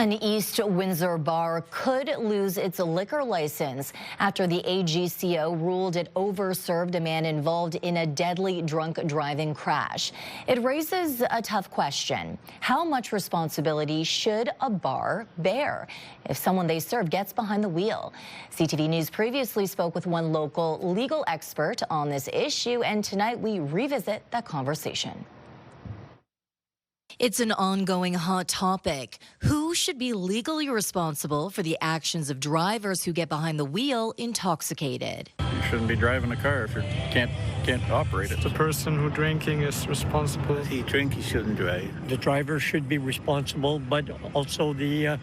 An East Windsor bar could lose its liquor license after the AGCO ruled it overserved a man involved in a deadly drunk driving crash. It raises a tough question. How much responsibility should a bar bear if someone they serve gets behind the wheel? CTV News previously spoke with one local legal expert on this issue, and tonight we revisit that conversation. It's an ongoing hot topic. Who should be legally responsible for the actions of drivers who get behind the wheel intoxicated? You shouldn't be driving a car if you can't operate it. The person who drinking is responsible. If he drink, he shouldn't drive. The driver should be responsible, but also the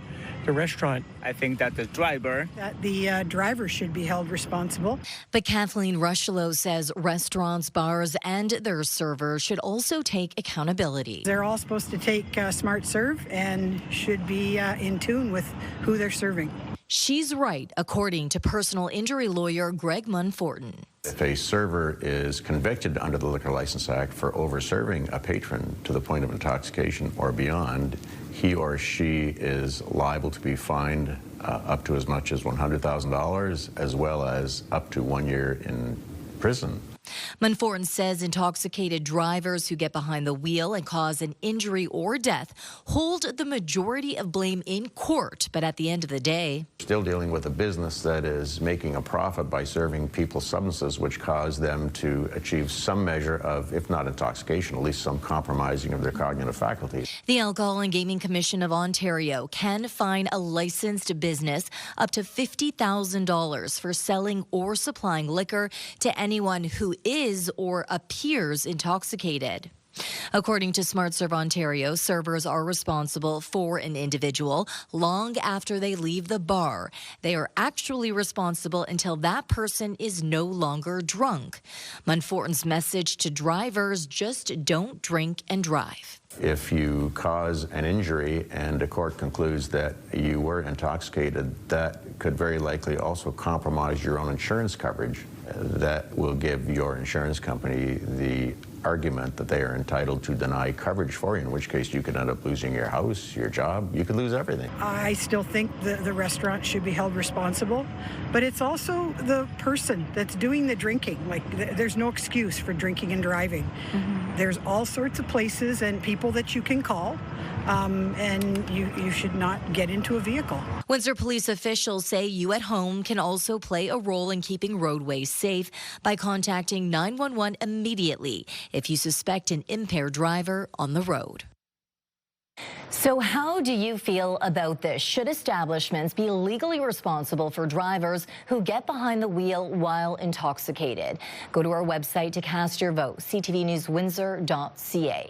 restaurant. I think that the driver should be held responsible. But Kathleen Rushello says restaurants, bars, and their servers should also take accountability. They're all supposed to take smart serve and should be in tune with who they're serving. She's right, according to personal injury lawyer Greg Munforton. If a server is convicted under the Liquor License Act for over-serving a patron to the point of intoxication or beyond, he or she is liable to be fined up to as much as $100,000, as well as up to 1 year in prison. Munforton says intoxicated drivers who get behind the wheel and cause an injury or death hold the majority of blame in court, but at the end of the day, Still dealing with a business that is making a profit by serving people substances which cause them to achieve some measure of, if not intoxication, at least some compromising of their cognitive faculties. The Alcohol and Gaming Commission of Ontario can fine a licensed business up to $50,000 for selling or supplying liquor to anyone who is or appears intoxicated. According to SmartServe Ontario, servers are responsible for an individual long after they leave the bar. They are actually responsible until that person is no longer drunk. Munforton's message to drivers: just don't drink and drive. If you cause an injury and a court concludes that you were intoxicated, that could very likely also compromise your own insurance coverage. That will give your insurance company the argument that they are entitled to deny coverage for you, in which case you could end up losing your house, your job. You could lose everything. I still think the restaurant should be held responsible, but it's also the person that's doing the drinking. Like, there's no excuse for drinking and driving. There's all sorts of places and people that you can call, and you should not get into a vehicle. Windsor police officials say you at home can also play a role in keeping roadways safe by contacting 911 immediately if you suspect an impaired driver on the road. So how do you feel about this? Should establishments be legally responsible for drivers who get behind the wheel while intoxicated? Go to our website to cast your vote, ctvnewswindsor.ca.